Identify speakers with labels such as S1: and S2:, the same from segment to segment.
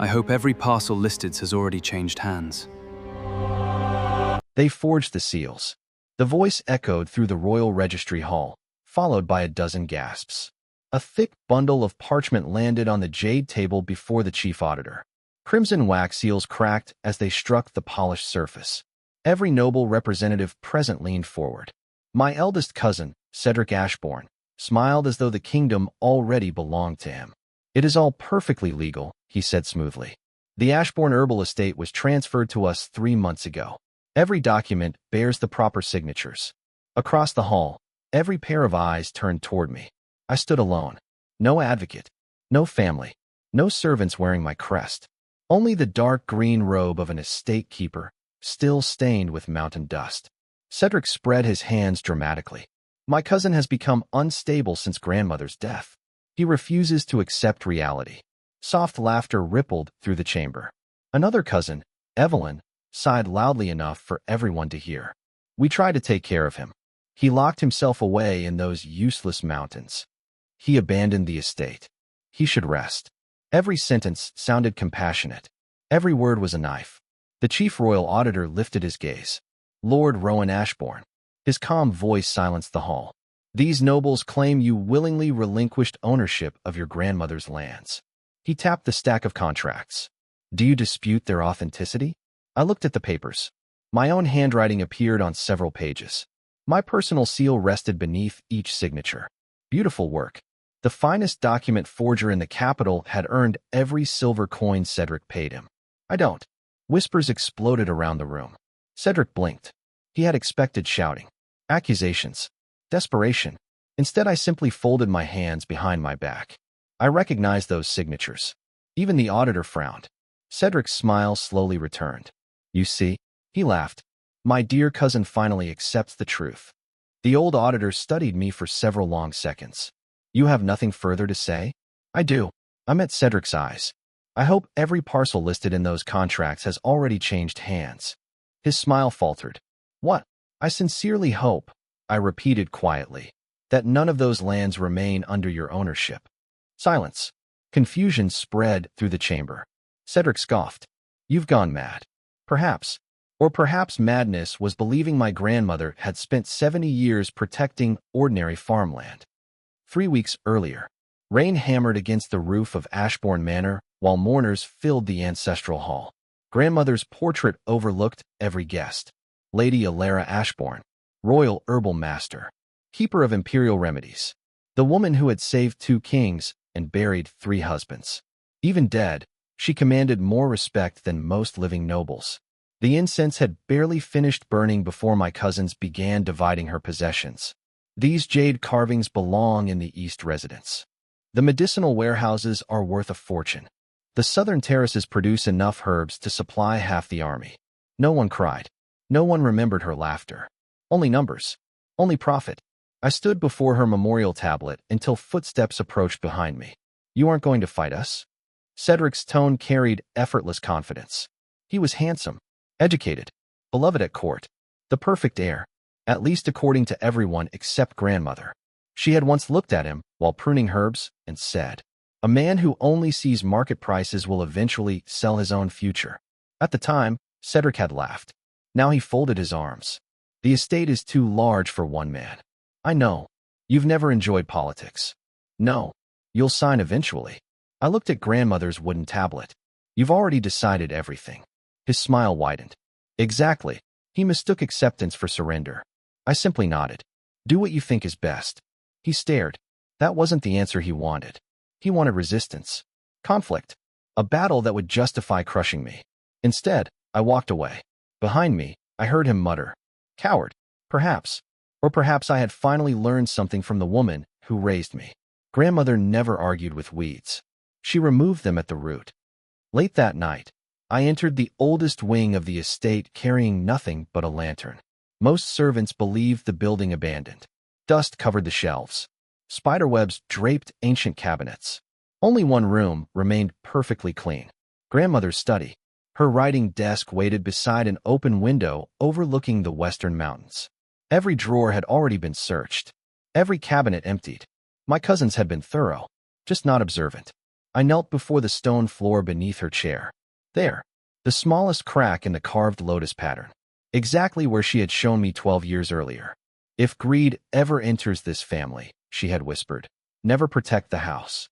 S1: I hope every parcel listed has already changed hands.
S2: They forged the seals. The voice echoed through the royal registry hall, followed by a dozen gasps. A thick bundle of parchment landed on the jade table before the chief auditor. Crimson wax seals cracked as they struck the polished surface. Every noble representative present leaned forward. My eldest cousin, Cedric Ashbourne, smiled as though the kingdom already belonged to him. "It is all perfectly legal," he said smoothly. "The Ashbourne herbal estate was transferred to us 3 months ago. Every document bears the proper signatures." Across the hall, every pair of eyes turned toward me. I stood alone. No advocate, no family, no servants wearing my crest. Only the dark green robe of an estate keeper, still stained with mountain dust. Cedric spread his hands dramatically. "My cousin has become unstable since grandmother's death. He refuses to accept reality." Soft laughter rippled through the chamber. Another cousin, Evelyn, sighed loudly enough for everyone to hear. "We tried to take care of him. He locked himself away in those useless mountains. He abandoned the estate. He should rest." Every sentence sounded compassionate. Every word was a knife. The chief royal auditor lifted his gaze. "Lord Rowan Ashbourne." His calm voice silenced the hall. "These nobles claim you willingly relinquished ownership of your grandmother's lands." He tapped the stack of contracts. "Do you dispute their authenticity?" I looked at the papers. My own handwriting appeared on several pages. My personal seal rested beneath each signature. Beautiful work. The finest document forger in the capital had earned every silver coin Cedric paid him. "I don't." Whispers exploded around the room. Cedric blinked. He had expected shouting, accusations, desperation. Instead, I simply folded my hands behind my back. I recognized those signatures. Even the auditor frowned. Cedric's smile slowly returned. "You see?" He laughed. "My dear cousin finally accepts the truth." The old auditor studied me for several long seconds. "You have nothing further to say?" "I do." I met Cedric's eyes. "I hope every parcel listed in those contracts has already changed hands." His smile faltered. "What?" "I sincerely hope," I repeated quietly, "that none of those lands remain under your ownership." Silence. Confusion spread through the chamber. Cedric scoffed. "You've gone mad." Perhaps. Or perhaps madness was believing my grandmother had spent 70 years protecting ordinary farmland. 3 weeks earlier, rain hammered against the roof of Ashbourne Manor while mourners filled the ancestral hall. Grandmother's portrait overlooked every guest. Lady Alara Ashbourne, royal herbal master, keeper of imperial remedies, the woman who had saved 2 kings and buried 3 husbands. Even dead, she commanded more respect than most living nobles. The incense had barely finished burning before my cousins began dividing her possessions. These jade carvings belong in the East residence. The medicinal warehouses are worth a fortune. The southern terraces produce enough herbs to supply half the army. No one cried. No one remembered her laughter. Only numbers. Only profit. I stood before her memorial tablet until footsteps approached behind me. "You aren't going to fight us?" Cedric's tone carried effortless confidence. He was handsome, educated, beloved at court, the perfect heir, at least according to everyone except grandmother. She had once looked at him while pruning herbs and said, "A man who only sees market prices will eventually sell his own future." At the time, Cedric had laughed. Now he folded his arms. "The estate is too large for one man." "I know. You've never enjoyed politics." "No. You'll sign eventually." I looked at grandmother's wooden tablet. "You've already decided everything." His smile widened. "Exactly." He mistook acceptance for surrender. I simply nodded. "Do what you think is best." He stared. That wasn't the answer he wanted. He wanted resistance. Conflict. A battle that would justify crushing me. Instead, I walked away. Behind me, I heard him mutter, "Coward." Perhaps. Or perhaps I had finally learned something from the woman who raised me. Grandmother never argued with weeds. She removed them at the root. Late that night, I entered the oldest wing of the estate carrying nothing but a lantern. Most servants believed the building abandoned. Dust covered the shelves. Spiderwebs draped ancient cabinets. Only one room remained perfectly clean. Grandmother's study. Her writing desk waited beside an open window overlooking the western mountains. Every drawer had already been searched. Every cabinet emptied. My cousins had been thorough, just not observant. I knelt before the stone floor beneath her chair. There, the smallest crack in the carved lotus pattern, exactly where she had shown me 12 years earlier. If greed ever enters this family, she had whispered, never protect the house.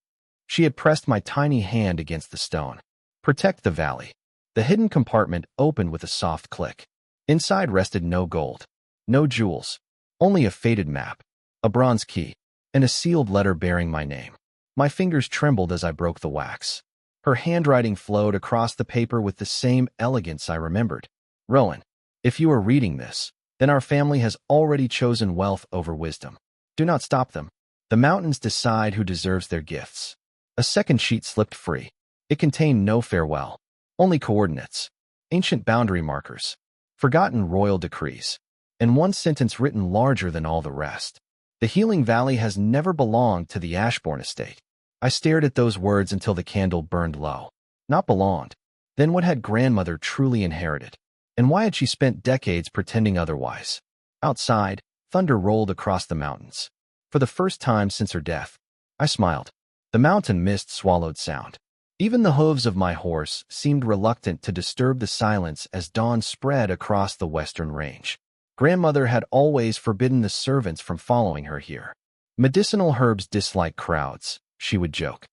S2: She had pressed my tiny hand against the stone. Protect the valley. The hidden compartment opened with a soft click. Inside rested no gold, no jewels, only a faded map, a bronze key, and a sealed letter bearing my name. My fingers trembled as I broke the wax. Her handwriting flowed across the paper with the same elegance I remembered. Rowan, if you are reading this, then our family has already chosen wealth over wisdom. Do not stop them. The mountains decide who deserves their gifts. A second sheet slipped free. It contained no farewell, only coordinates, ancient boundary markers, forgotten royal decrees, and one sentence written larger than all the rest. The Healing Valley has never belonged to the Ashbourne estate. I stared at those words until the candle burned low. Not belonged. Then what had grandmother truly inherited? And why had she spent decades pretending otherwise? Outside, thunder rolled across the mountains. For the first time since her death, I smiled. The mountain mist swallowed sound. Even the hooves of my horse seemed reluctant to disturb the silence as dawn spread across the western range. Grandmother had always forbidden the servants from following her here. Medicinal herbs dislike crowds, she would joke.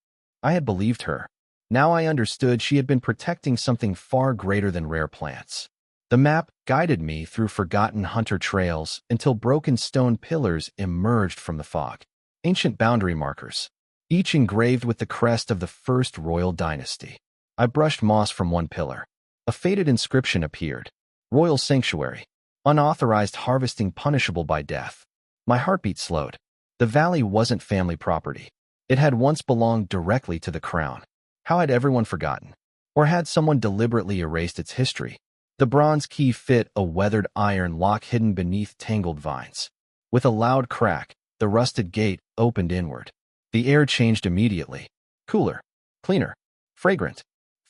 S2: I had believed her. Now I understood she had been protecting something far greater than rare plants. The map guided me through forgotten hunter trails until broken stone pillars emerged from the fog. Ancient boundary markers, each engraved with the crest of the first royal dynasty. I brushed moss from one pillar. A faded inscription appeared. Royal Sanctuary. Unauthorized harvesting punishable by death. My heartbeat slowed. The valley wasn't family property. It had once belonged directly to the crown. How had everyone forgotten? Or had someone deliberately erased its history? The bronze key fit a weathered iron lock hidden beneath tangled vines. With a loud crack, the rusted gate opened inward. The air changed immediately. Cooler, cleaner, fragrant.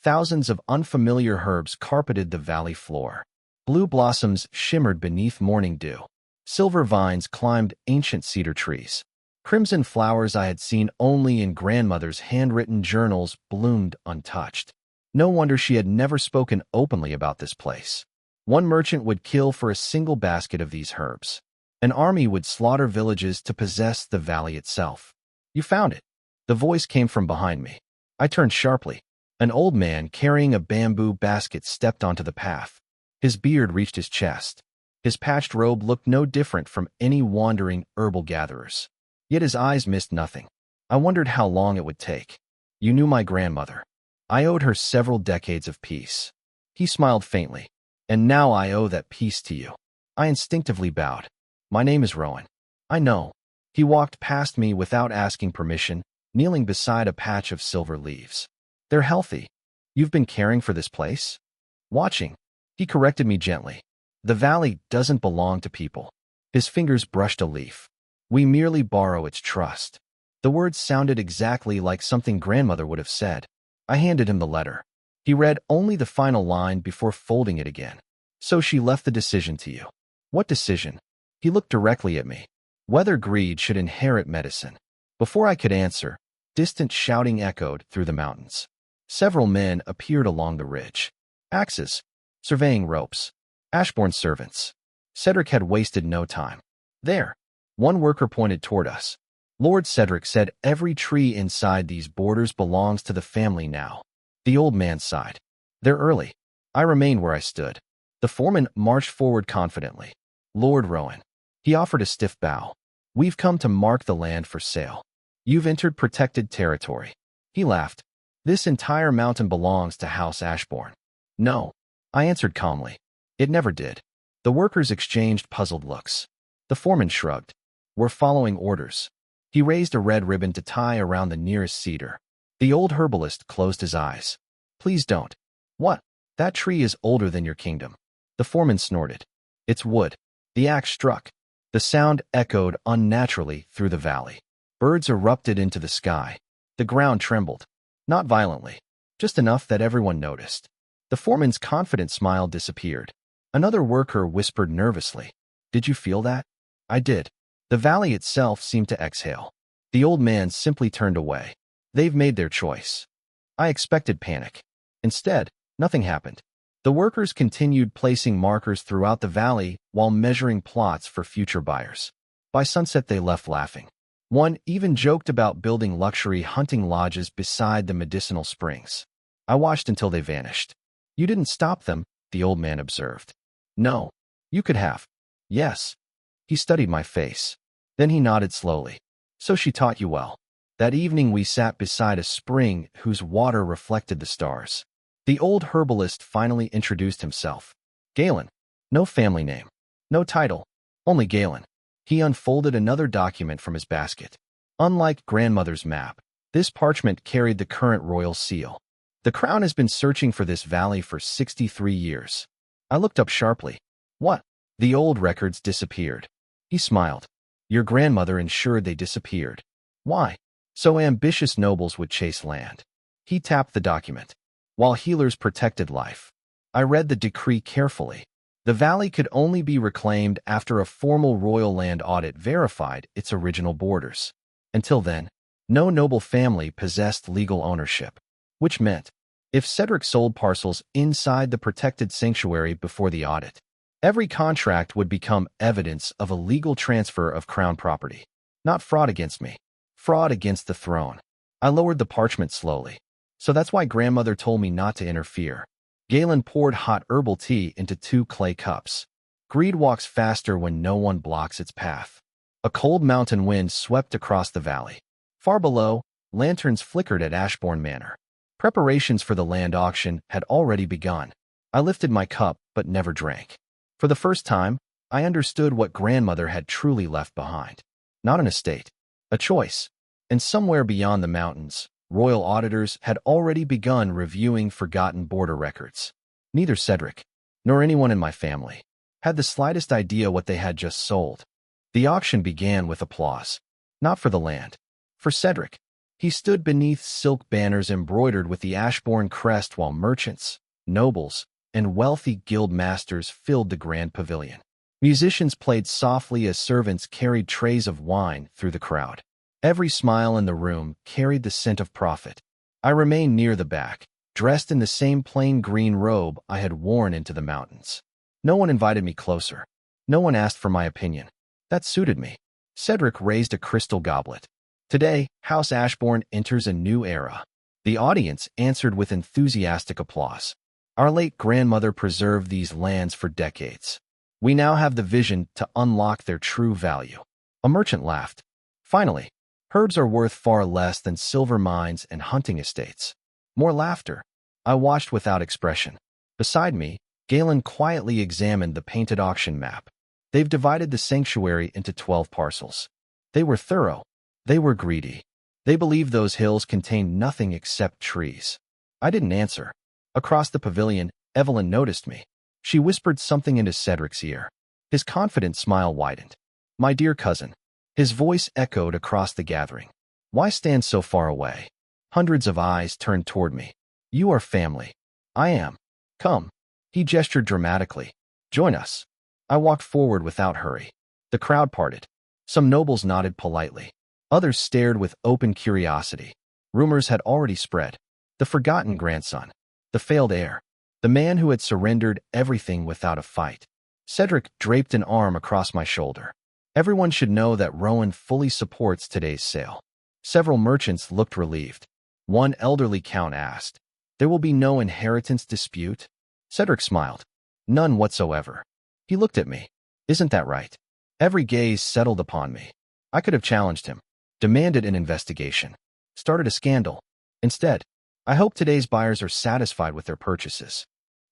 S2: Thousands of unfamiliar herbs carpeted the valley floor. Blue blossoms shimmered beneath morning dew. Silver vines climbed ancient cedar trees. Crimson flowers I had seen only in grandmother's handwritten journals bloomed untouched. No wonder she had never spoken openly about this place. One merchant would kill for a single basket of these herbs. An army would slaughter villages to possess the valley itself. You found it. The voice came from behind me. I turned sharply. An old man carrying a bamboo basket stepped onto the path. His beard reached his chest. His patched robe looked no different from any wandering herbal gatherer's. Yet his eyes missed nothing. I wondered how long it would take. You knew my grandmother. I owed her several decades of peace. He smiled faintly. And now I owe that peace to you. I instinctively bowed. My name is Rowan. I know. He walked past me without asking permission, kneeling beside a patch of silver leaves. They're healthy. You've been caring for this place? Watching. He corrected me gently. The valley doesn't belong to people. His fingers brushed a leaf. We merely borrow its trust. The words sounded exactly like something grandmother would have said. I handed him the letter. He read only the final line before folding it again. So she left the decision to you. What decision? He looked directly at me. Whether greed should inherit medicine. Before I could answer, distant shouting echoed through the mountains. Several men appeared along the ridge. Axes, surveying ropes, Ashbourne servants. Cedric had wasted no time. There. One worker pointed toward us. Lord Cedric said every tree inside these borders belongs to the family now. The old man sighed. They're early. I remained where I stood. The foreman marched forward confidently. Lord Rowan. He offered a stiff bow. We've come to mark the land for sale. You've entered protected territory. He laughed. This entire mountain belongs to House Ashbourne. No. I answered calmly. It never did. The workers exchanged puzzled looks. The foreman shrugged. We're following orders. He raised a red ribbon to tie around the nearest cedar. The old herbalist closed his eyes. Please don't. What? That tree is older than your kingdom. The foreman snorted. It's wood. The axe struck. The sound echoed unnaturally through the valley. Birds erupted into the sky. The ground trembled. Not violently. Just enough that everyone noticed. The foreman's confident smile disappeared. Another worker whispered nervously. Did you feel that? I did. The valley itself seemed to exhale. The old man simply turned away. They've made their choice. I expected panic. Instead, nothing happened. The workers continued placing markers throughout the valley while measuring plots for future buyers. By sunset, they left laughing. One even joked about building luxury hunting lodges beside the medicinal springs. I watched until they vanished. You didn't stop them, the old man observed. No. You could have. Yes. He studied my face. Then he nodded slowly. So she taught you well. That evening we sat beside a spring whose water reflected the stars. The old herbalist finally introduced himself. Galen. No family name. No title. Only Galen. He unfolded another document from his basket. Unlike grandmother's map, this parchment carried the current royal seal. The crown has been searching for this valley for 63 years. I looked up sharply. What? The old records disappeared. He smiled. Your grandmother ensured they disappeared. Why? So ambitious nobles would chase land. He tapped the document. While healers protected life. I read the decree carefully. The valley could only be reclaimed after a formal royal land audit verified its original borders. Until then, no noble family possessed legal ownership. Which meant, if Cedric sold parcels inside the protected sanctuary before the audit, every contract would become evidence of a legal transfer of crown property. Not fraud against me. Fraud against the throne. I lowered the parchment slowly. So that's why grandmother told me not to interfere. Galen poured hot herbal tea into 2 clay cups. Greed walks faster when no one blocks its path. A cold mountain wind swept across the valley. Far below, lanterns flickered at Ashbourne Manor. Preparations for the land auction had already begun. I lifted my cup but never drank. For the first time, I understood what grandmother had truly left behind. Not an estate. A choice. And somewhere beyond the mountains, royal auditors had already begun reviewing forgotten border records. Neither Cedric, nor anyone in my family, had the slightest idea what they had just sold. The auction began with applause. Not for the land. For Cedric. He stood beneath silk banners embroidered with the Ashbourne crest while merchants, nobles, and wealthy guild masters filled the grand pavilion. Musicians played softly as servants carried trays of wine through the crowd. Every smile in the room carried the scent of profit. I remained near the back, dressed in the same plain green robe I had worn into the mountains. No one invited me closer. No one asked for my opinion. That suited me. Cedric raised a crystal goblet. Today, House Ashbourne enters a new era. The audience answered with enthusiastic applause. Our late grandmother preserved these lands for decades. We now have the vision to unlock their true value. A merchant laughed. Finally, herbs are worth far less than silver mines and hunting estates. More laughter. I watched without expression. Beside me, Galen quietly examined the painted auction map. They've divided the sanctuary into 12 parcels. They were thorough. They were greedy. They believed those hills contained nothing except trees. I didn't answer. Across the pavilion, Evelyn noticed me. She whispered something into Cedric's ear. His confident smile widened. My dear cousin. His voice echoed across the gathering. Why stand so far away? Hundreds of eyes turned toward me. You are family. I am. Come. He gestured dramatically. Join us. I walked forward without hurry. The crowd parted. Some nobles nodded politely. Others stared with open curiosity. Rumors had already spread. The forgotten grandson. The failed heir. The man who had surrendered everything without a fight. Cedric draped an arm across my shoulder. Everyone should know that Rowan fully supports today's sale. Several merchants looked relieved. One elderly count asked, "There will be no inheritance dispute?" Cedric smiled. None whatsoever. He looked at me. Isn't that right? Every gaze settled upon me. I could have challenged him, demanded an investigation, started a scandal. Instead, I hope today's buyers are satisfied with their purchases.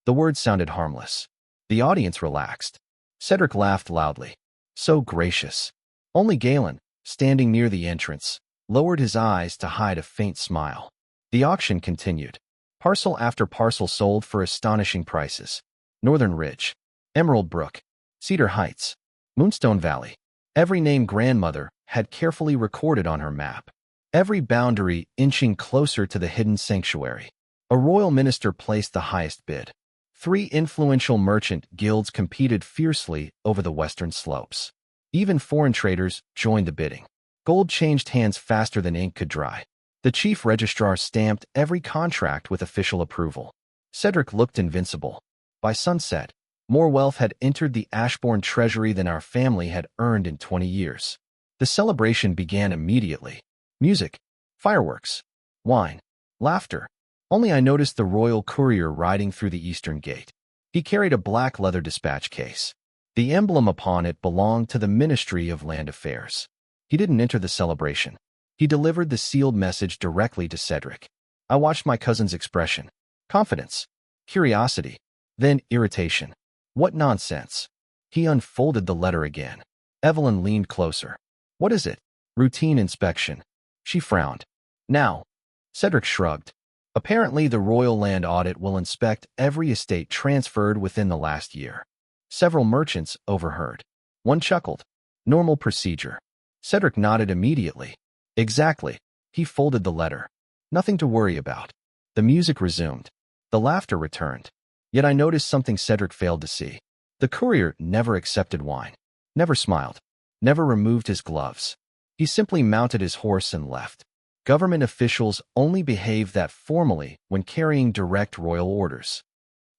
S2: The words sounded harmless. The audience relaxed. Cedric laughed loudly. So gracious. Only Galen, standing near the entrance, lowered his eyes to hide a faint smile. The auction continued. Parcel after parcel sold for astonishing prices. Northern Ridge, Emerald Brook, Cedar Heights, Moonstone Valley. Every name grandmother had carefully recorded on her map. Every boundary inching closer to the hidden sanctuary. A royal minister placed the highest bid. 3 influential merchant guilds competed fiercely over the western slopes. Even foreign traders joined the bidding. Gold changed hands faster than ink could dry. The chief registrar stamped every contract with official approval. Cedric looked invincible. By sunset, more wealth had entered the Ashbourne treasury than our family had earned in 20 years. The celebration began immediately. Music, fireworks, wine, laughter. Only I noticed the royal courier riding through the eastern gate. He carried a black leather dispatch case. The emblem upon it belonged to the Ministry of Land Affairs. He didn't enter the celebration. He delivered the sealed message directly to Cedric. I watched my cousin's expression. Confidence, curiosity, then irritation. What nonsense. He unfolded the letter again. Evelyn leaned closer. What is it? Routine inspection. She frowned. Now. Cedric shrugged. Apparently, the Royal Land Audit will inspect every estate transferred within the last year. Several merchants overheard. One chuckled. Normal procedure. Cedric nodded immediately. Exactly. He folded the letter. Nothing to worry about. The music resumed. The laughter returned. Yet I noticed something Cedric failed to see. The courier never accepted wine. Never smiled. Never removed his gloves. He simply mounted his horse and left. Government officials only behave that formally when carrying direct royal orders.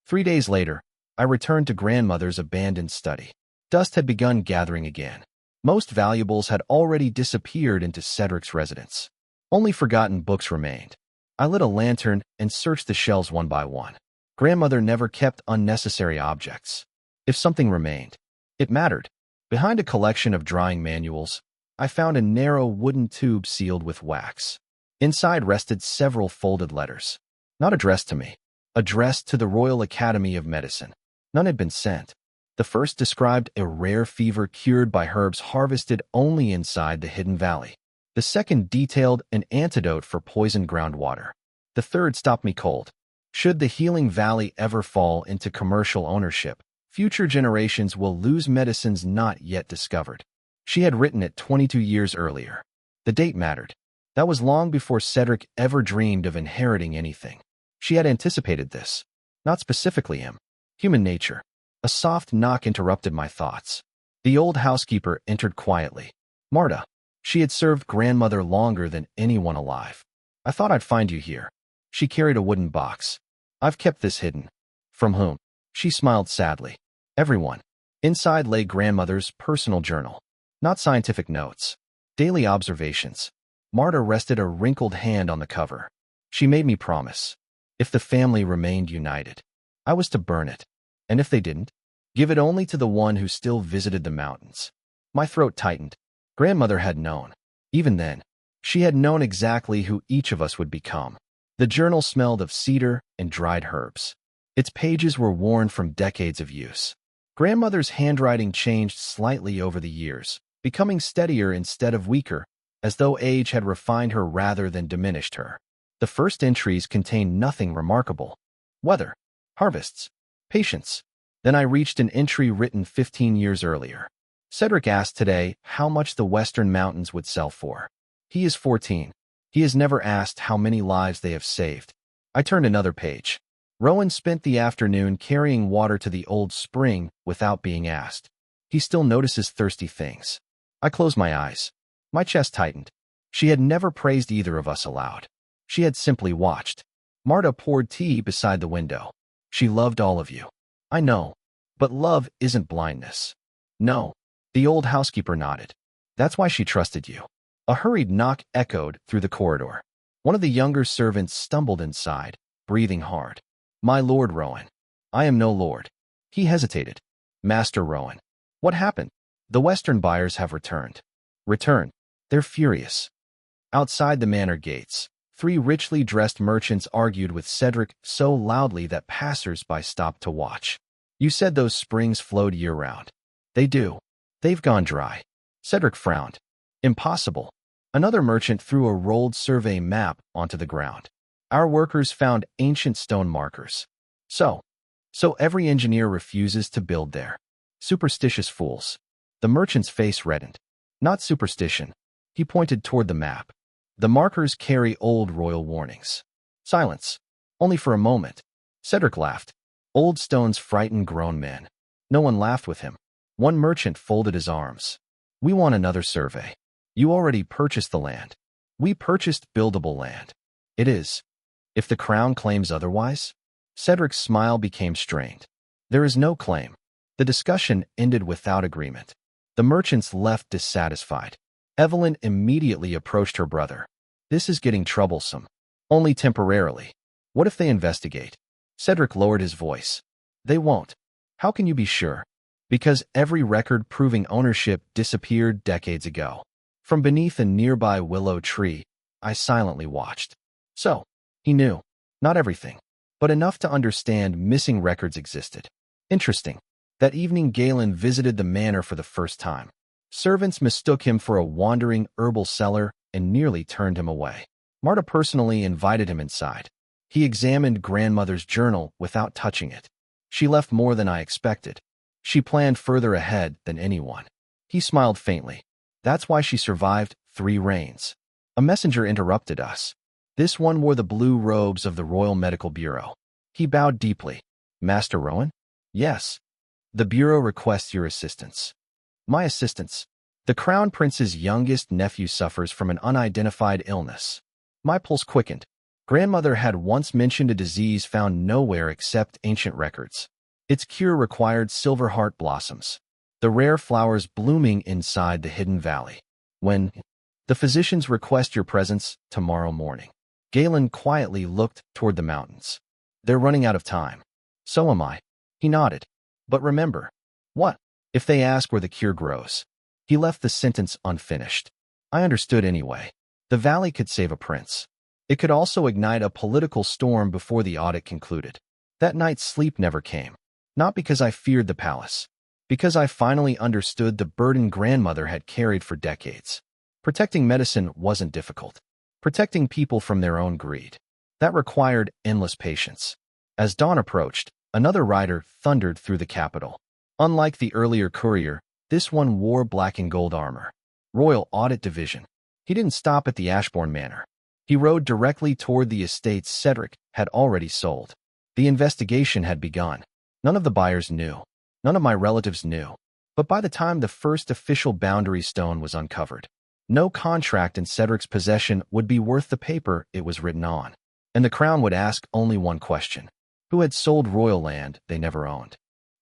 S2: 3 days later, I returned to grandmother's abandoned study. Dust had begun gathering again. Most valuables had already disappeared into Cedric's residence. Only forgotten books remained. I lit a lantern and searched the shelves one by one. Grandmother never kept unnecessary objects. If something remained, it mattered. Behind a collection of drawing manuals, I found a narrow wooden tube sealed with wax. Inside rested several folded letters. Not addressed to me. Addressed to the Royal Academy of Medicine. None had been sent. The first described a rare fever cured by herbs harvested only inside the hidden valley. The second detailed an antidote for poisoned groundwater. The third stopped me cold. Should the healing valley ever fall into commercial ownership, future generations will lose medicines not yet discovered. She had written it 22 years earlier. The date mattered. That was long before Cedric ever dreamed of inheriting anything. She had anticipated this. Not specifically him. Human nature. A soft knock interrupted my thoughts. The old housekeeper entered quietly. Marta. She had served grandmother longer than anyone alive. I thought I'd find you here. She carried a wooden box. I've kept this hidden. From whom? She smiled sadly. Everyone. Inside lay grandmother's personal journal. Not scientific notes. Daily observations. Marta rested a wrinkled hand on the cover. She made me promise. If the family remained united, I was to burn it. And if they didn't, give it only to the one who still visited the mountains. My throat tightened. Grandmother had known. Even then, she had known exactly who each of us would become. The journal smelled of cedar and dried herbs. Its pages were worn from decades of use. Grandmother's handwriting changed slightly over the years, becoming steadier instead of weaker, as though age had refined her rather than diminished her. The first entries contained nothing remarkable. Weather, harvests, patience. Then I reached an entry written 15 years earlier. Cedric asked today how much the Western Mountains would sell for. He is 14. He has never asked how many lives they have saved. I turned another page. Rowan spent the afternoon carrying water to the old spring without being asked. He still notices thirsty things. I closed my eyes. My chest tightened. She had never praised either of us aloud. She had simply watched. Marta poured tea beside the window. She loved all of you. I know. But love isn't blindness. No. The old housekeeper nodded. That's why she trusted you. A hurried knock echoed through the corridor. One of the younger servants stumbled inside, breathing hard. My Lord Rowan. I am no lord. He hesitated. Master Rowan. What happened? The Western buyers have returned. Returned. They're furious. Outside the manor gates, 3 richly dressed merchants argued with Cedric so loudly that passers-by stopped to watch. You said those springs flowed year-round. They do. They've gone dry. Cedric frowned. Impossible. Another merchant threw a rolled survey map onto the ground. Our workers found ancient stone markers. So every engineer refuses to build there. Superstitious fools. The merchant's face reddened. Not superstition. He pointed toward the map. The markers carry old royal warnings. Silence. Only for a moment. Cedric laughed. Old stones frighten grown men. No one laughed with him. One merchant folded his arms. We want another survey. You already purchased the land. We purchased buildable land. It is. If the crown claims otherwise? Cedric's smile became strained. There is no claim. The discussion ended without agreement. The merchants left dissatisfied. Evelyn immediately approached her brother. This is getting troublesome. Only temporarily. What if they investigate? Cedric lowered his voice. They won't. How can you be sure? Because every record proving ownership disappeared decades ago. From beneath a nearby willow tree, I silently watched. So, he knew. Not everything, but enough to understand missing records existed. Interesting. That evening Galen visited the manor for the first time. Servants mistook him for a wandering herbal seller and nearly turned him away. Marta personally invited him inside. He examined grandmother's journal without touching it. She left more than I expected. She planned further ahead than anyone. He smiled faintly. That's why she survived 3 reigns. A messenger interrupted us. This one wore the blue robes of the Royal Medical Bureau. He bowed deeply. Master Rowan? Yes. The Bureau requests your assistance. My assistance. The Crown Prince's youngest nephew suffers from an unidentified illness. My pulse quickened. Grandmother had once mentioned a disease found nowhere except ancient records. Its cure required silver heart blossoms, the rare flowers blooming inside the hidden valley. When the physicians request your presence tomorrow morning. Galen quietly looked toward the mountains. They're running out of time. So am I. He nodded. But remember. What? If they ask where the cure grows. He left the sentence unfinished. I understood anyway. The valley could save a prince. It could also ignite a political storm before the audit concluded. That night sleep never came. Not because I feared the palace. Because I finally understood the burden grandmother had carried for decades. Protecting medicine wasn't difficult. Protecting people from their own greed. That required endless patience. As dawn approached, another rider thundered through the capital. Unlike the earlier courier, this one wore black and gold armor. Royal Audit Division. He didn't stop at the Ashbourne Manor. He rode directly toward the estates Cedric had already sold. The investigation had begun. None of the buyers knew. None of my relatives knew. But by the time the first official boundary stone was uncovered, no contract in Cedric's possession would be worth the paper it was written on. And the crown would ask only one question. Who had sold royal land they never owned?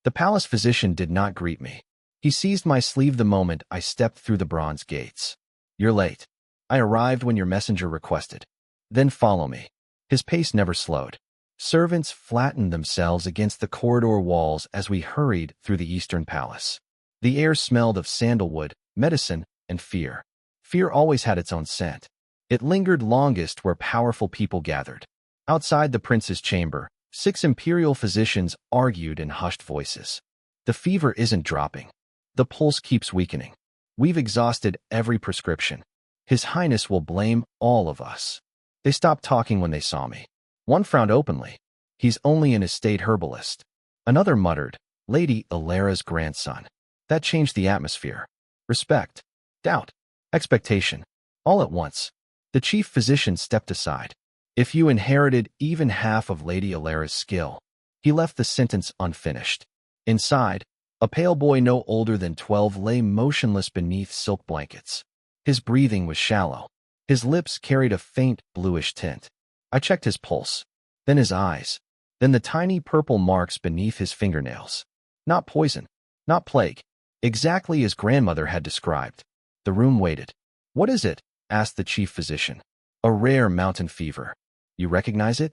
S2: The palace physician did not greet me. He seized my sleeve the moment I stepped through the bronze gates. You're late. I arrived when your messenger requested. Then follow me. His pace never slowed. Servants flattened themselves against the corridor walls as we hurried through the eastern palace. The air smelled of sandalwood, medicine, and fear. Fear always had its own scent. It lingered longest where powerful people gathered. Outside the prince's chamber, 6 imperial physicians argued in hushed voices. The fever isn't dropping. The pulse keeps weakening. We've exhausted every prescription. His Highness will blame all of us. They stopped talking when they saw me. One frowned openly. He's only an estate herbalist. Another muttered, Lady Alara's grandson. That changed the atmosphere. Respect. Doubt. Expectation. All at once. The chief physician stepped aside. If you inherited even half of Lady Alara's skill. He left the sentence unfinished. Inside, a pale boy no older than 12 lay motionless beneath silk blankets. His breathing was shallow. His lips carried a faint bluish tint. I checked his pulse, then his eyes, then the tiny purple marks beneath his fingernails. Not poison, not plague, exactly as grandmother had described. The room waited. What is it? Asked the chief physician. A rare mountain fever. You recognize it?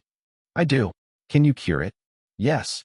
S2: I do. Can you cure it? Yes.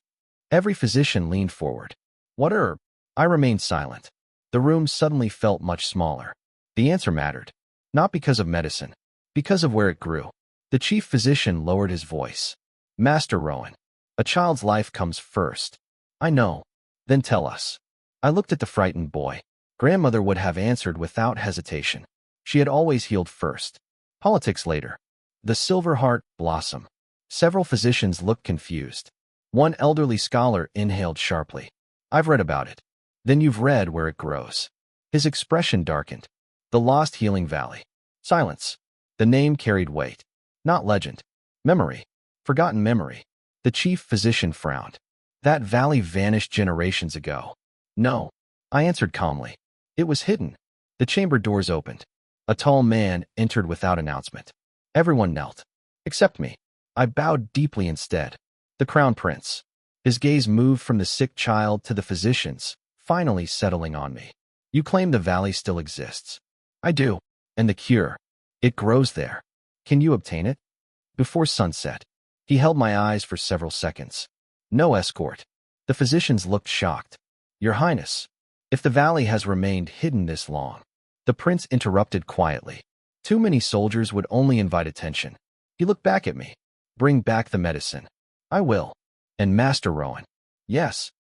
S2: Every physician leaned forward. What herb? I remained silent. The room suddenly felt much smaller. The answer mattered. Not because of medicine, because of where it grew. The chief physician lowered his voice. Master Rowan, a child's life comes first. I know. Then tell us. I looked at the frightened boy. Grandmother would have answered without hesitation. She had always healed first. Politics later. The silver heart blossom. Several physicians looked confused. One elderly scholar inhaled sharply. I've read about it. Then you've read where it grows. His expression darkened. The lost healing valley. Silence. The name carried weight. Not legend. Memory. Forgotten memory. The chief physician frowned. That valley vanished generations ago. No. I answered calmly. It was hidden. The chamber doors opened. A tall man entered without announcement. Everyone knelt. Except me. I bowed deeply instead. The Crown Prince. His gaze moved from the sick child to the physicians, finally settling on me. You claim the valley still exists. I do. And the cure. It grows there. Can you obtain it? Before sunset. He held my eyes for several seconds. No escort. The physicians looked shocked. Your Highness, if the valley has remained hidden this long. The prince interrupted quietly. Too many soldiers would only invite attention. He looked back at me. Bring back the medicine. I will. And Master Rowan. Yes.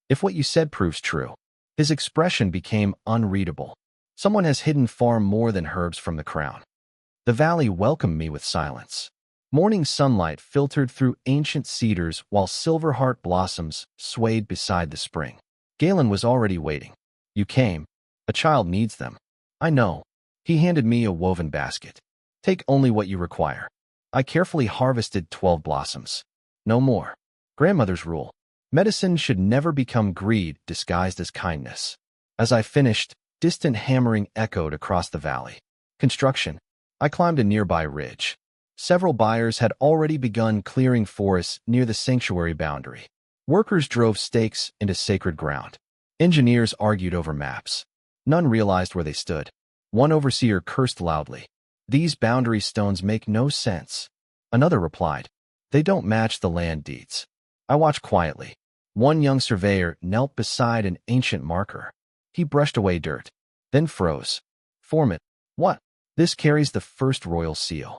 S2: If what you said proves true. His expression became unreadable. Someone has hidden far more than herbs from the crown. The valley welcomed me with silence. Morning sunlight filtered through ancient cedars while silver heart blossoms swayed beside the spring. Galen was already waiting. You came. A child needs them. I know. He handed me a woven basket. Take only what you require. I carefully harvested 12 blossoms. No more. Grandmother's rule. Medicine should never become greed disguised as kindness. As I finished, distant hammering echoed across the valley. Construction. I climbed a nearby ridge. Several buyers had already begun clearing forests near the sanctuary boundary. Workers drove stakes into sacred ground. Engineers argued over maps. None realized where they stood. One overseer cursed loudly. These boundary stones make no sense. Another replied. They don't match the land deeds. I watched quietly. One young surveyor knelt beside an ancient marker. He brushed away dirt, then froze. Foreman. What? This carries the first royal seal.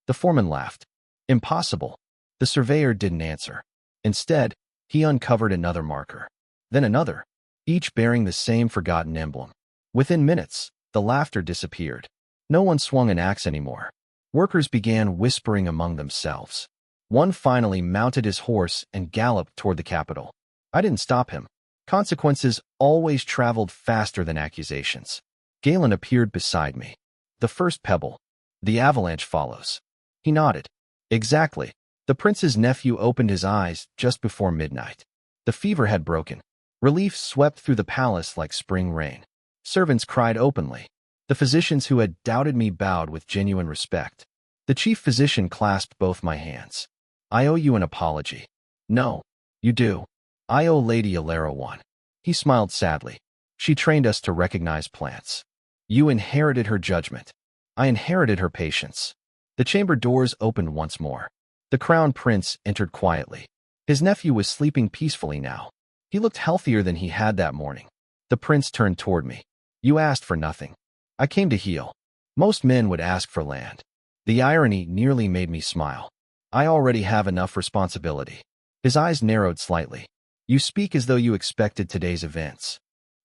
S2: The foreman laughed. Impossible. The surveyor didn't answer. Instead, he uncovered another marker. Then another, each bearing the same forgotten emblem. Within minutes, the laughter disappeared. No one swung an axe anymore. Workers began whispering among themselves. One finally mounted his horse and galloped toward the capital. I didn't stop him. Consequences always traveled faster than accusations. Galen appeared beside me. The first pebble. The avalanche follows. He nodded. Exactly. The prince's nephew opened his eyes just before midnight. The fever had broken. Relief swept through the palace like spring rain. Servants cried openly. The physicians who had doubted me bowed with genuine respect. The chief physician clasped both my hands. I owe you an apology. No, you do. I owe Lady Alera one. He smiled sadly. She trained us to recognize plants. You inherited her judgment. I inherited her patience. The chamber doors opened once more. The crown prince entered quietly. His nephew was sleeping peacefully now. He looked healthier than he had that morning. The prince turned toward me. You asked for nothing. I came to heal. Most men would ask for land. The irony nearly made me smile. I already have enough responsibility. His eyes narrowed slightly. You speak as though you expected today's events.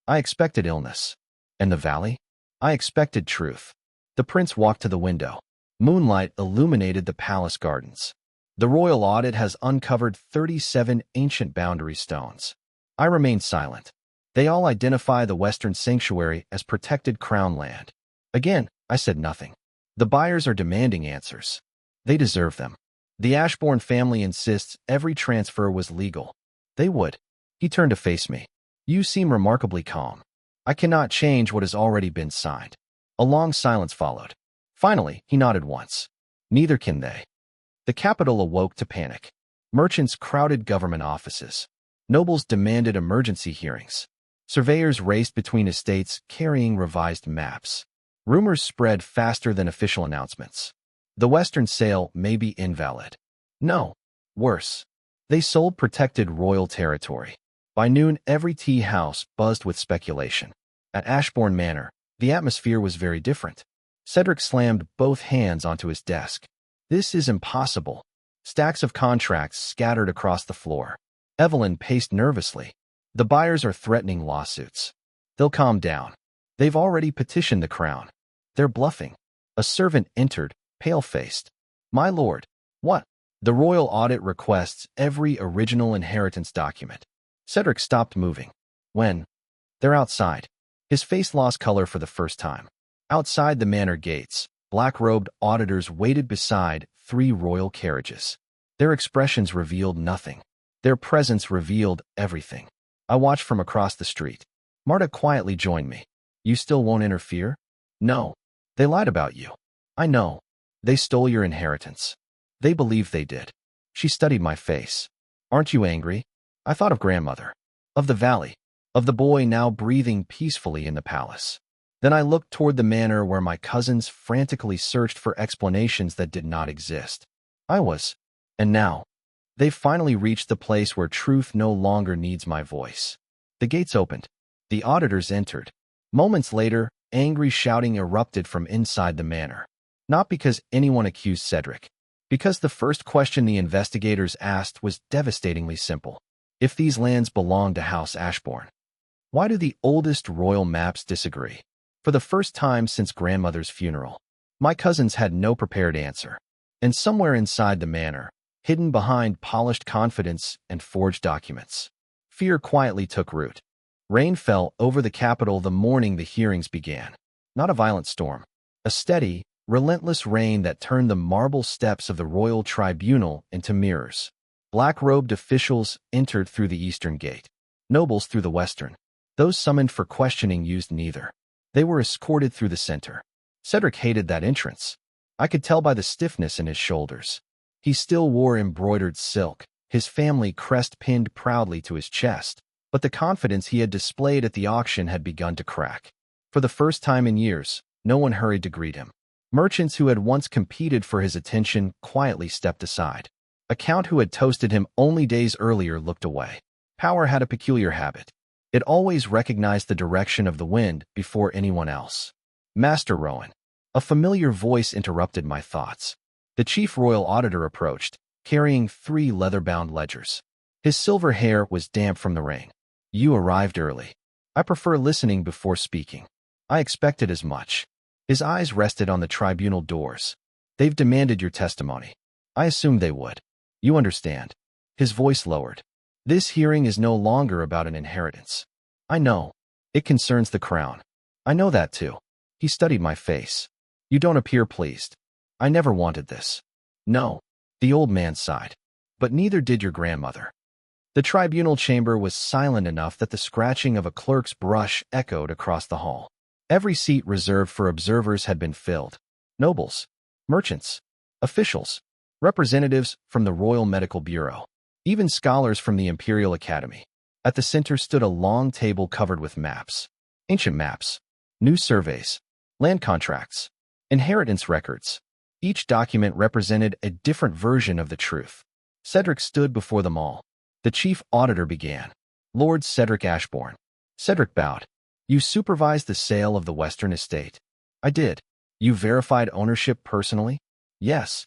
S2: I expected illness. And the valley? I expected truth. The prince walked to the window. Moonlight illuminated the palace gardens. The royal audit has uncovered 37 ancient boundary stones. I remained silent. They all identify the Western Sanctuary as protected crown land. Again, I said nothing. The buyers are demanding answers. They deserve them. The Ashbourne family insists every transfer was legal. They would. He turned to face me. You seem remarkably calm. I cannot change what has already been signed. A long silence followed. Finally, he nodded once. Neither can they. The capital awoke to panic. Merchants crowded government offices. Nobles demanded emergency hearings. Surveyors raced between estates carrying revised maps. Rumors spread faster than official announcements. The Western sale may be invalid. No. Worse. They sold protected royal territory. By noon, every tea house buzzed with speculation. At Ashbourne Manor, the atmosphere was very different. Cedric slammed both hands onto his desk. This is impossible. Stacks of contracts scattered across the floor. Evelyn paced nervously. The buyers are threatening lawsuits. They'll calm down. They've already petitioned the crown. They're bluffing. A servant entered, pale-faced. My lord. What? The royal audit requests every original inheritance document. Cedric stopped moving. When? They're outside. His face lost color for the first time. Outside the manor gates, black-robed auditors waited beside 3 royal carriages. Their expressions revealed nothing. Their presence revealed everything. I watched from across the street. Marta quietly joined me. You still won't interfere? No. They lied about you. I know. They stole your inheritance. They believe they did. She studied my face. Aren't you angry? I thought of grandmother, of the valley, of the boy now breathing peacefully in the palace. Then I looked toward the manor where my cousins frantically searched for explanations that did not exist. And now, they've finally reached the place where truth no longer needs my voice. The gates opened. The auditors entered. Moments later, angry shouting erupted from inside the manor. Not because anyone accused Cedric, because the first question the investigators asked was devastatingly simple. If these lands belong to House Ashbourne, why do the oldest royal maps disagree? For the first time since grandmother's funeral, my cousins had no prepared answer. And somewhere inside the manor, hidden behind polished confidence and forged documents, fear quietly took root. Rain fell over the capital the morning the hearings began. Not a violent storm. A steady, relentless rain that turned the marble steps of the royal tribunal into mirrors. Black-robed officials entered through the eastern gate. Nobles through the western. Those summoned for questioning used neither. They were escorted through the center. Cedric hated that entrance. I could tell by the stiffness in his shoulders. He still wore embroidered silk, his family crest pinned proudly to his chest, but the confidence he had displayed at the auction had begun to crack. For the first time in years, no one hurried to greet him. Merchants who had once competed for his attention quietly stepped aside. A count who had toasted him only days earlier looked away. Power had a peculiar habit. It always recognized the direction of the wind before anyone else. Master Rowan. A familiar voice interrupted my thoughts. The chief royal auditor approached, carrying 3 leather-bound ledgers. His silver hair was damp from the rain. You arrived early. I prefer listening before speaking. I expected as much. His eyes rested on the tribunal doors. They've demanded your testimony. I assumed they would. You understand. His voice lowered. This hearing is no longer about an inheritance. I know. It concerns the crown. I know that too. He studied my face. You don't appear pleased. I never wanted this. No. The old man sighed. But neither did your grandmother. The tribunal chamber was silent enough that the scratching of a clerk's brush echoed across the hall. Every seat reserved for observers had been filled. Nobles, merchants, officials, representatives from the Royal Medical Bureau, even scholars from the Imperial Academy. At the center stood a long table covered with maps. Ancient maps, new surveys, land contracts, inheritance records. Each document represented a different version of the truth. Cedric stood before them all. The chief auditor began. Lord Cedric Ashbourne. Cedric bowed. You supervised the sale of the Western estate. I did. You verified ownership personally? Yes.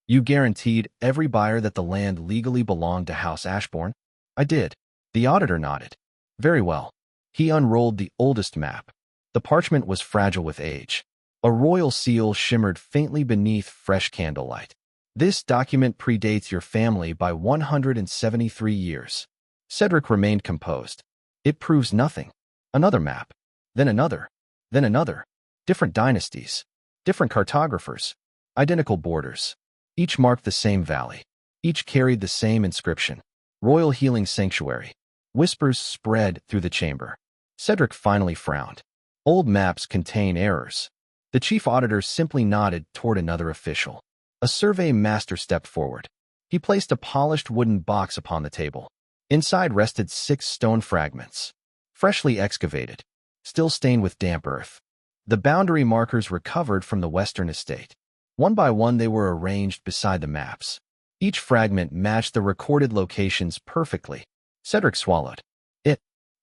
S2: You guaranteed every buyer that the land legally belonged to House Ashbourne? I did. The auditor nodded. Very well. He unrolled the oldest map. The parchment was fragile with age. A royal seal shimmered faintly beneath fresh candlelight. This document predates your family by 173 years. Cedric remained composed. It proves nothing. Another map. Then another. Then another. Different dynasties. Different cartographers. Identical borders. Each marked the same valley. Each carried the same inscription. Royal Healing Sanctuary. Whispers spread through the chamber. Cedric finally frowned. Old maps contain errors. The chief auditor simply nodded toward another official. A survey master stepped forward. He placed a polished wooden box upon the table. Inside rested 6 stone fragments, freshly excavated, still stained with damp earth. The boundary markers recovered from the western estate. One by one they were arranged beside the maps. Each fragment matched the recorded locations perfectly. Cedric swallowed.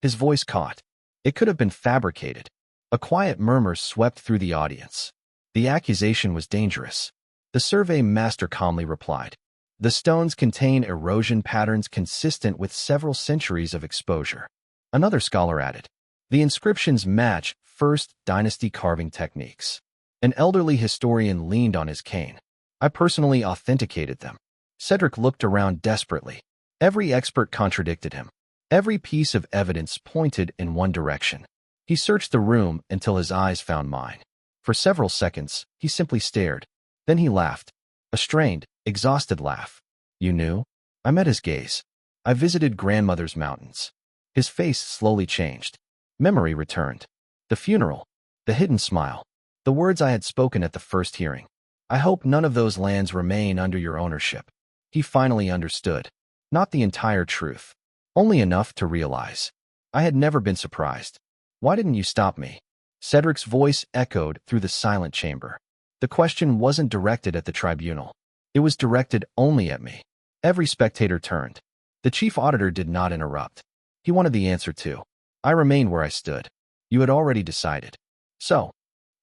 S2: His voice caught. It could have been fabricated. A quiet murmur swept through the audience. The accusation was dangerous. The survey master calmly replied. The stones contain erosion patterns consistent with several centuries of exposure. Another scholar added. The inscriptions match First Dynasty carving techniques. An elderly historian leaned on his cane. I personally authenticated them. Cedric looked around desperately. Every expert contradicted him. Every piece of evidence pointed in one direction. He searched the room until his eyes found mine. For several seconds, he simply stared. Then he laughed. A strained, exhausted laugh. You knew? I met his gaze. I visited grandmother's mountains. His face slowly changed. Memory returned. The funeral. The hidden smile. The words I had spoken at the first hearing. I hope none of those lands remain under your ownership. He finally understood. Not the entire truth. Only enough to realize. I had never been surprised. Why didn't you stop me? Cedric's voice echoed through the silent chamber. The question wasn't directed at the tribunal. It was directed only at me. Every spectator turned. The chief auditor did not interrupt. He wanted the answer too. I remained where I stood. You had already decided. So,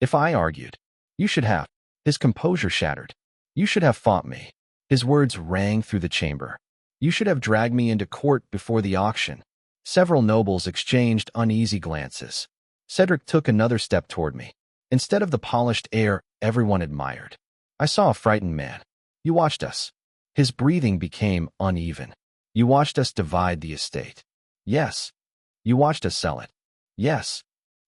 S2: if I argued, you should have. His composure shattered. You should have fought me. His words rang through the chamber. You should have dragged me into court before the auction. Several nobles exchanged uneasy glances. Cedric took another step toward me. Instead of the polished air everyone admired, I saw a frightened man. You watched us. His breathing became uneven. You watched us divide the estate. Yes. You watched us sell it. Yes.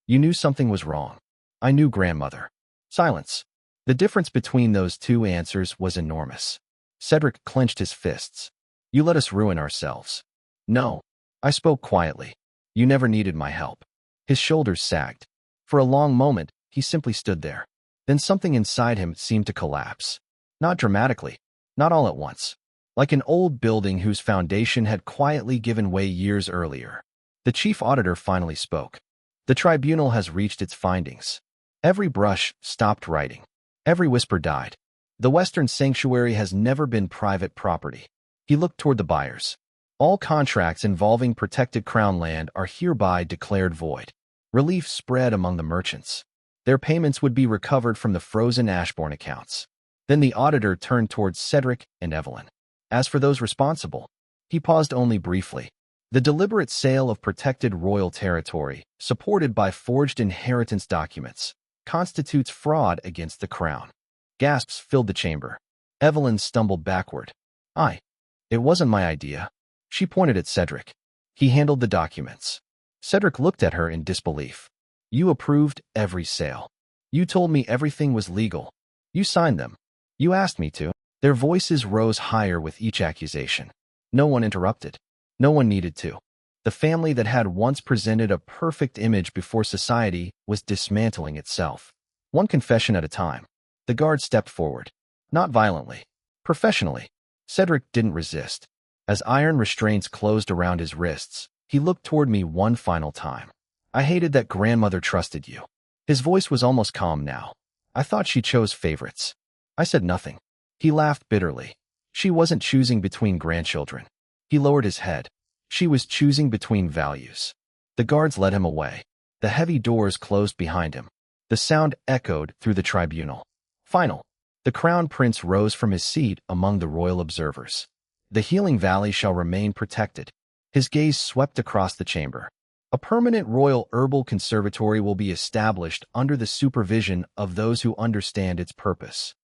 S2: You knew something was wrong. I knew, grandmother. Silence. The difference between those two answers was enormous. Cedric clenched his fists. You let us ruin ourselves. No. I spoke quietly. You never needed my help. His shoulders sagged. For a long moment, he simply stood there. Then something inside him seemed to collapse. Not dramatically. Not all at once. Like an old building whose foundation had quietly given way years earlier. The chief auditor finally spoke. The tribunal has reached its findings. Every brush stopped writing. Every whisper died. The Western Sanctuary has never been private property. He looked toward the buyers. All contracts involving protected crown land are hereby declared void. Relief spread among the merchants. Their payments would be recovered from the frozen Ashbourne accounts. Then the auditor turned towards Cedric and Evelyn. As for those responsible, he paused only briefly. The deliberate sale of protected royal territory, supported by forged inheritance documents, constitutes fraud against the crown. Gasps filled the chamber. Evelyn stumbled backward. It wasn't my idea. She pointed at Cedric. He handled the documents. Cedric looked at her in disbelief. You approved every sale. You told me everything was legal. You signed them. You asked me to. Their voices rose higher with each accusation. No one interrupted. No one needed to. The family that had once presented a perfect image before society was dismantling itself. One confession at a time. The guard stepped forward. Not violently. Professionally. Cedric didn't resist. As iron restraints closed around his wrists, he looked toward me one final time. I hated that grandmother trusted you. His voice was almost calm now. I thought she chose favorites. I said nothing. He laughed bitterly. She wasn't choosing between grandchildren. He lowered his head. She was choosing between values. The guards led him away. The heavy doors closed behind him. The sound echoed through the tribunal. Final. The crown prince rose from his seat among the royal observers. The healing valley shall remain protected. His gaze swept across the chamber. A permanent royal herbal conservatory will be established under the supervision of those who understand its purpose.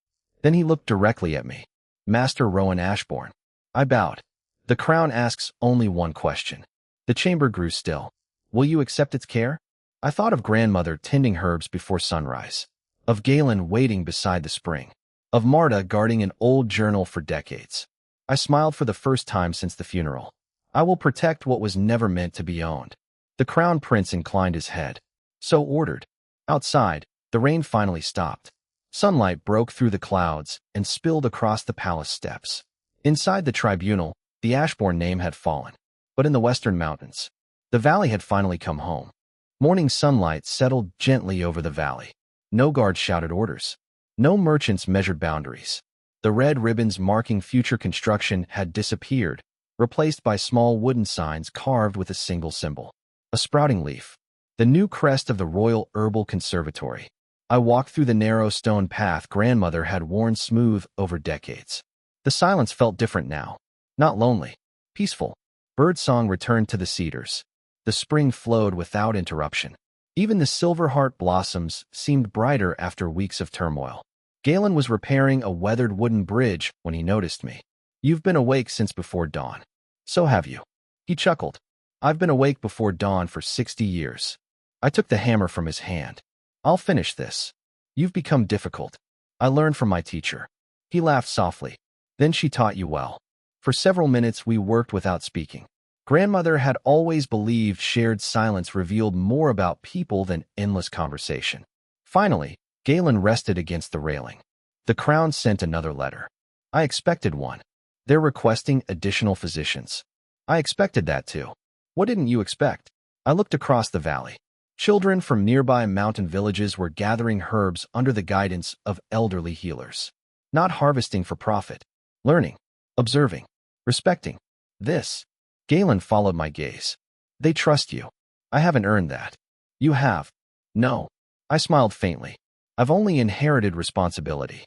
S2: Then he looked directly at me. Master Rowan Ashbourne. I bowed. The crown asks only one question. The chamber grew still. Will you accept its care? I thought of grandmother tending herbs before sunrise. Of Galen waiting beside the spring. Of Marta guarding an old journal for decades. I smiled for the first time since the funeral. I will protect what was never meant to be owned. The crown prince inclined his head. So ordered. Outside, the rain finally stopped. Sunlight broke through the clouds and spilled across the palace steps. Inside the tribunal, the Ashbourne name had fallen. But in the western mountains, the valley had finally come home. Morning sunlight settled gently over the valley. No guards shouted orders. No merchants measured boundaries. The red ribbons marking future construction had disappeared, replaced by small wooden signs carved with a single symbol. A sprouting leaf. The new crest of the Royal Herbal Conservatory. I walked through the narrow stone path grandmother had worn smooth over decades. The silence felt different now. Not lonely. Peaceful. Birdsong returned to the cedars. The spring flowed without interruption. Even the silver heart blossoms seemed brighter after weeks of turmoil. Galen was repairing a weathered wooden bridge when he noticed me. You've been awake since before dawn. So have you. He chuckled. I've been awake before dawn for 60 years. I took the hammer from his hand. I'll finish this. You've become difficult. I learned from my teacher. He laughed softly. Then she taught you well. For several minutes we worked without speaking. Grandmother had always believed shared silence revealed more about people than endless conversation. Finally, Galen rested against the railing. The crown sent another letter. I expected one. They're requesting additional physicians. I expected that too. What didn't you expect? I looked across the valley. Children from nearby mountain villages were gathering herbs under the guidance of elderly healers. Not harvesting for profit. Learning. Observing. Respecting. This. Galen followed my gaze. They trust you. I haven't earned that. You have. No. I smiled faintly. I've only inherited responsibility.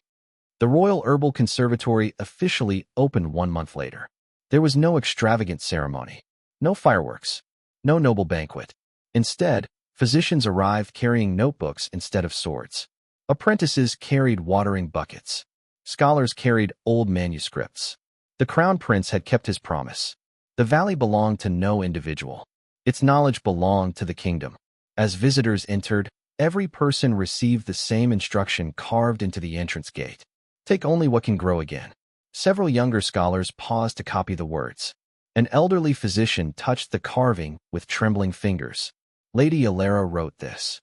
S2: The Royal Herbal Conservatory officially opened 1 month later. There was no extravagant ceremony. No fireworks. No noble banquet. Instead, physicians arrived carrying notebooks instead of swords. Apprentices carried watering buckets. Scholars carried old manuscripts. The Crown Prince had kept his promise. The valley belonged to no individual. Its knowledge belonged to the kingdom. As visitors entered, every person received the same instruction carved into the entrance gate. Take only what can grow again. Several younger scholars paused to copy the words. An elderly physician touched the carving with trembling fingers. Lady Alara wrote this.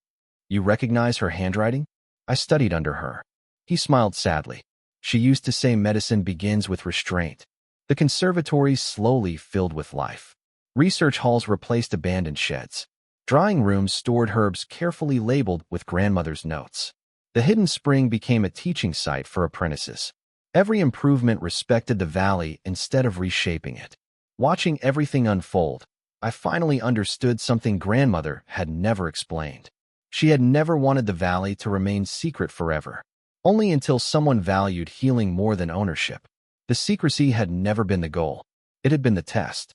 S2: You recognize her handwriting? I studied under her. He smiled sadly. She used to say medicine begins with restraint. The conservatory slowly filled with life. Research halls replaced abandoned sheds. Drying rooms stored herbs carefully labeled with grandmother's notes. The hidden spring became a teaching site for apprentices. Every improvement respected the valley instead of reshaping it. Watching everything unfold, I finally understood something grandmother had never explained. She had never wanted the valley to remain secret forever. Only until someone valued healing more than ownership. The secrecy had never been the goal. It had been the test.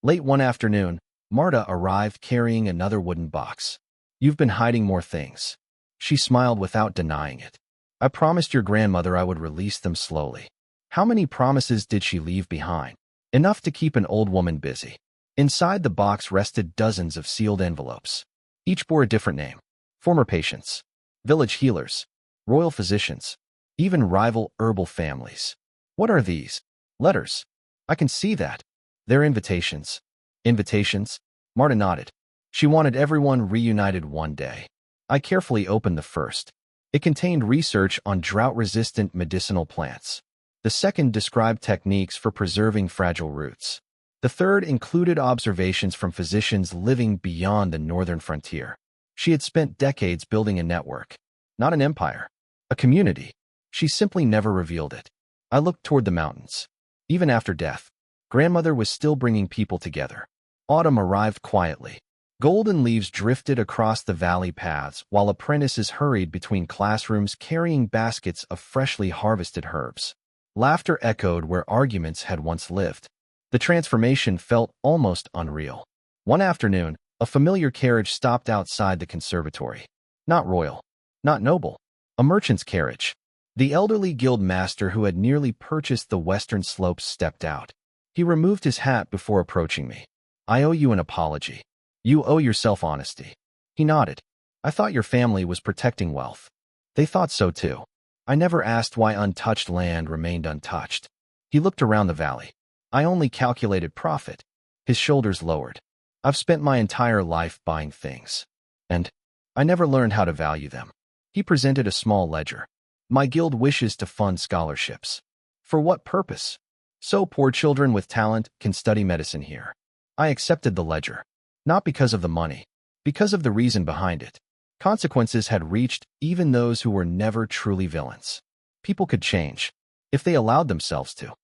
S2: Late one afternoon, Marta arrived carrying another wooden box. You've been hiding more things. She smiled without denying it. I promised your grandmother I would release them slowly. How many promises did she leave behind? Enough to keep an old woman busy. Inside the box rested dozens of sealed envelopes. Each bore a different name. Former patients, village healers, royal physicians, even rival herbal families. What are these? Letters. I can see that. They're invitations. Invitations? Marta nodded. She wanted everyone reunited one day. I carefully opened the first. It contained research on drought-resistant medicinal plants. The second described techniques for preserving fragile roots. The third included observations from physicians living beyond the northern frontier. She had spent decades building a network. Not an empire. A community. She simply never revealed it. I looked toward the mountains. Even after death, grandmother was still bringing people together. Autumn arrived quietly. Golden leaves drifted across the valley paths while apprentices hurried between classrooms carrying baskets of freshly harvested herbs. Laughter echoed where arguments had once lived. The transformation felt almost unreal. One afternoon, a familiar carriage stopped outside the conservatory. Not royal. Not noble. A merchant's carriage. The elderly guild master who had nearly purchased the western slopes stepped out. He removed his hat before approaching me. I owe you an apology. You owe yourself honesty. He nodded. I thought your family was protecting wealth. They thought so too. I never asked why untouched land remained untouched. He looked around the valley. I only calculated profit. His shoulders lowered. I've spent my entire life buying things. And I never learned how to value them. He presented a small ledger. My guild wishes to fund scholarships. For what purpose? So poor children with talent can study medicine here. I accepted the ledger. Not because of the money. Because of the reason behind it. Consequences had reached even those who were never truly villains. People could change, if they allowed themselves to.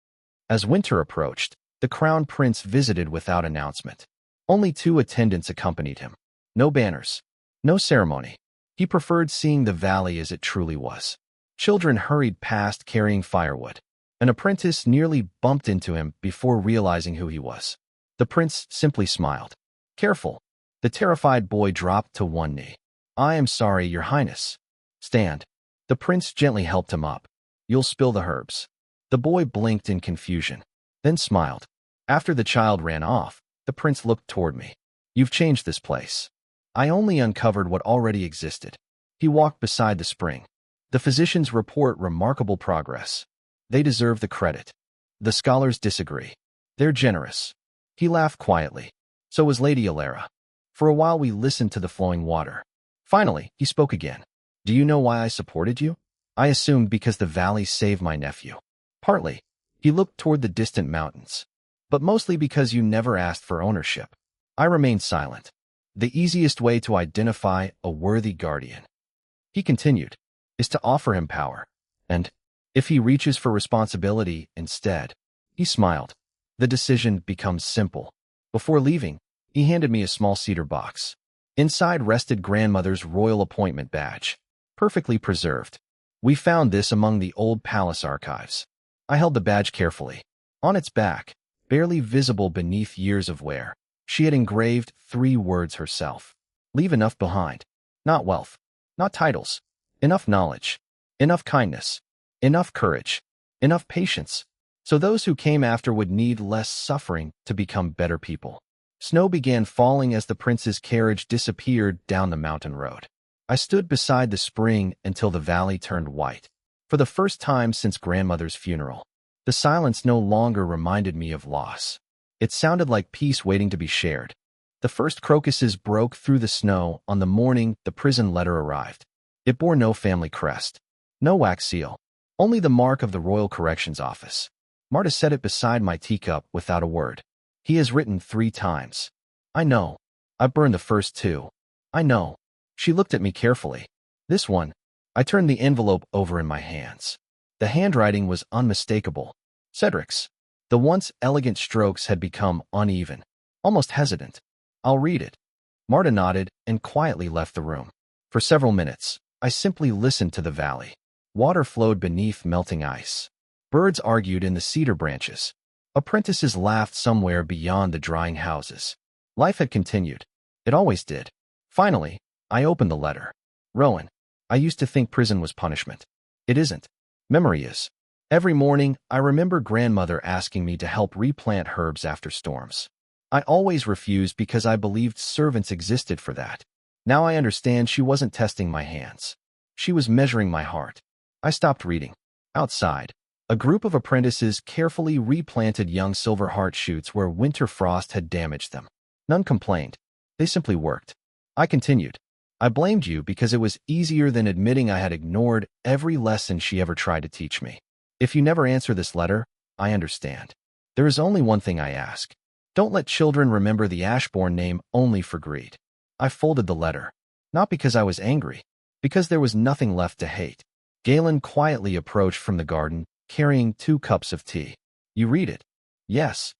S2: As winter approached, the Crown Prince visited without announcement. Only 2 attendants accompanied him. No banners. No ceremony. He preferred seeing the valley as it truly was. Children hurried past carrying firewood. An apprentice nearly bumped into him before realizing who he was. The prince simply smiled. Careful. The terrified boy dropped to one knee. I am sorry, your highness. Stand. The prince gently helped him up. You'll spill the herbs. The boy blinked in confusion, then smiled. After the child ran off, the prince looked toward me. You've changed this place. I only uncovered what already existed. He walked beside the spring. The physicians report remarkable progress. They deserve the credit. The scholars disagree. They're generous. He laughed quietly. So was Lady Alara. For a while we listened to the flowing water. Finally, he spoke again. Do you know why I supported you? I assumed because the valley saved my nephew. Partly. He looked toward the distant mountains. But mostly because you never asked for ownership. I remained silent. The easiest way to identify a worthy guardian, he continued, is to offer him power. And if he reaches for responsibility instead, he smiled. The decision becomes simple. Before leaving, he handed me a small cedar box. Inside rested grandmother's royal appointment badge, perfectly preserved. We found this among the old palace archives. I held the badge carefully. On its back, barely visible beneath years of wear, she had engraved 3 words herself. Leave enough behind. Not wealth, not titles. Enough knowledge, enough kindness, enough courage, enough patience, so those who came after would need less suffering to become better people. Snow began falling as the prince's carriage disappeared down the mountain road. I stood beside the spring until the valley turned white. For the first time since grandmother's funeral, the silence no longer reminded me of loss. It sounded like peace waiting to be shared. The first crocuses broke through the snow on the morning the prison letter arrived. It bore no family crest, no wax seal, only the mark of the Royal Corrections Office. Marta set it beside my teacup without a word. He has written 3 times. I know. I burned the first 2. I know. She looked at me carefully. This one. I turned the envelope over in my hands. The handwriting was unmistakable. Cedric's. The once elegant strokes had become uneven, almost hesitant. I'll read it. Marta nodded and quietly left the room. For several minutes, I simply listened to the valley. Water flowed beneath melting ice. Birds argued in the cedar branches. Apprentices laughed somewhere beyond the drying houses. Life had continued. It always did. Finally, I opened the letter. Rowan, I used to think prison was punishment. It isn't. Memory is. Every morning, I remember grandmother asking me to help replant herbs after storms. I always refused because I believed servants existed for that. Now I understand she wasn't testing my hands. She was measuring my heart. I stopped reading. Outside, a group of apprentices carefully replanted young silver heart shoots where winter frost had damaged them. None complained. They simply worked. I continued. I blamed you because it was easier than admitting I had ignored every lesson she ever tried to teach me. If you never answer this letter, I understand. There is only one thing I ask. Don't let children remember the Ashbourne name only for greed. I folded the letter. Not because I was angry, because there was nothing left to hate. Galen quietly approached from the garden, carrying 2 cups of tea. You read it? Yes.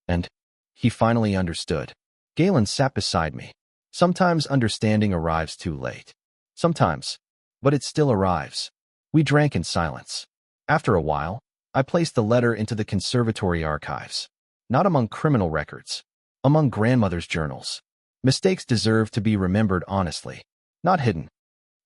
S2: And he finally understood. Galen sat beside me. Sometimes understanding arrives too late. Sometimes. But it still arrives. We drank in silence. After a while, I placed the letter into the conservatory archives. Not among criminal records. Among grandmother's journals. Mistakes deserve to be remembered honestly, not hidden.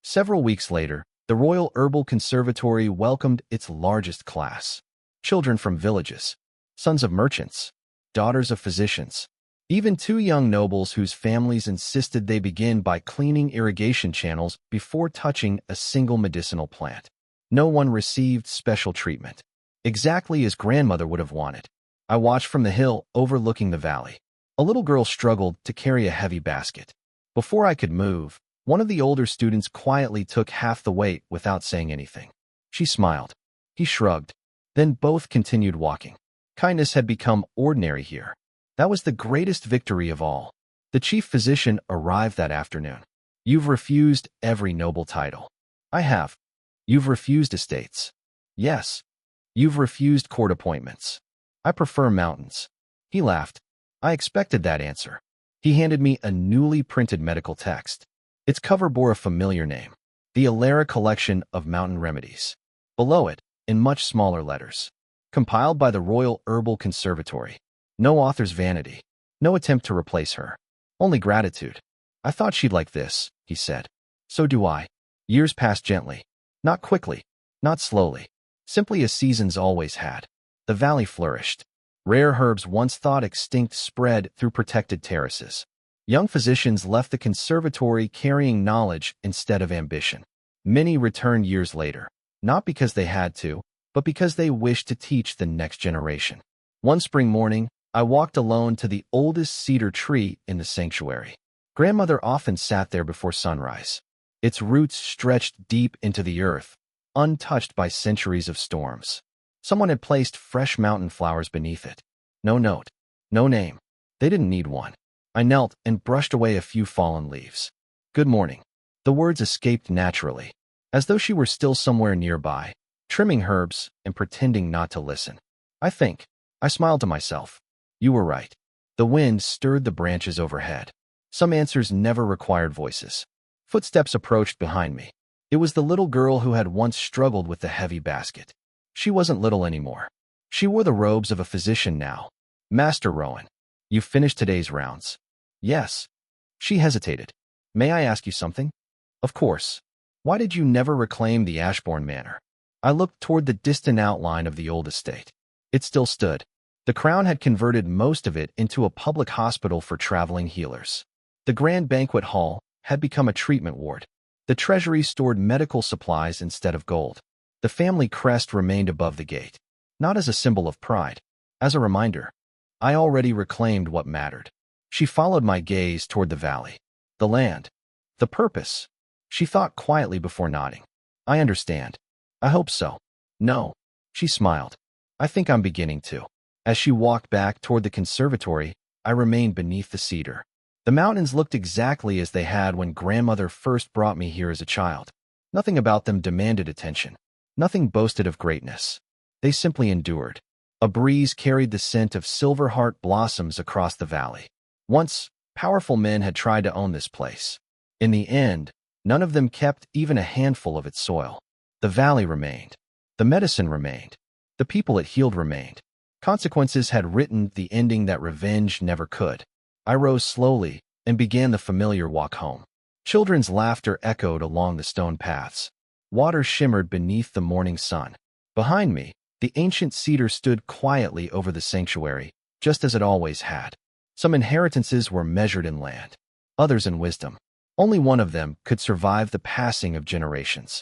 S2: Several weeks later, the Royal Herbal Conservatory welcomed its largest class. Children from villages, sons of merchants, daughters of physicians, even 2 young nobles whose families insisted they begin by cleaning irrigation channels before touching a single medicinal plant. No one received special treatment, exactly as grandmother would have wanted. I watched from the hill overlooking the valley. A little girl struggled to carry a heavy basket. Before I could move, one of the older students quietly took half the weight without saying anything. She smiled. He shrugged. Then both continued walking. Kindness had become ordinary here. That was the greatest victory of all. The chief physician arrived that afternoon. You've refused every noble title. I have. You've refused estates. Yes. You've refused court appointments. I prefer mountains. He laughed. I expected that answer. He handed me a newly printed medical text. Its cover bore a familiar name, the Alara Collection of Mountain Remedies. Below it, in much smaller letters, compiled by the Royal Herbal Conservatory. No author's vanity, no attempt to replace her, only gratitude. I thought she'd like this, he said. So do I. Years passed gently, not quickly, not slowly, simply as seasons always had. The valley flourished. Rare herbs once thought extinct spread through protected terraces. Young physicians left the conservatory carrying knowledge instead of ambition. Many returned years later, not because they had to, but because they wished to teach the next generation. One spring morning, I walked alone to the oldest cedar tree in the sanctuary. Grandmother often sat there before sunrise. Its roots stretched deep into the earth, untouched by centuries of storms. Someone had placed fresh mountain flowers beneath it. No note, no name. They didn't need one. I knelt and brushed away a few fallen leaves. Good morning. The words escaped naturally, as though she were still somewhere nearby, trimming herbs and pretending not to listen. I smiled to myself. You were right. The wind stirred the branches overhead. Some answers never required voices. Footsteps approached behind me. It was the little girl who had once struggled with the heavy basket. She wasn't little anymore. She wore the robes of a physician now. Master Rowan, you finished today's rounds? Yes. She hesitated. May I ask you something? Of course. Why did you never reclaim the Ashbourne Manor? I looked toward the distant outline of the old estate. It still stood. The Crown had converted most of it into a public hospital for traveling healers. The grand banquet hall had become a treatment ward. The treasury stored medical supplies instead of gold. The family crest remained above the gate, not as a symbol of pride, as a reminder. I already reclaimed what mattered. She followed my gaze toward the valley, the land, the purpose. She thought quietly before nodding. I understand. I hope so. No. She smiled. I think I'm beginning to. As she walked back toward the conservatory, I remained beneath the cedar. The mountains looked exactly as they had when grandmother first brought me here as a child. Nothing about them demanded attention. Nothing boasted of greatness. They simply endured. A breeze carried the scent of silverheart blossoms across the valley. Once, powerful men had tried to own this place. In the end, none of them kept even a handful of its soil. The valley remained. The medicine remained. The people it healed remained. Consequences had written the ending that revenge never could. I rose slowly and began the familiar walk home. Children's laughter echoed along the stone paths. Water shimmered beneath the morning sun. Behind me, the ancient cedar stood quietly over the sanctuary, just as it always had. Some inheritances were measured in land, others in wisdom. Only one of them could survive the passing of generations.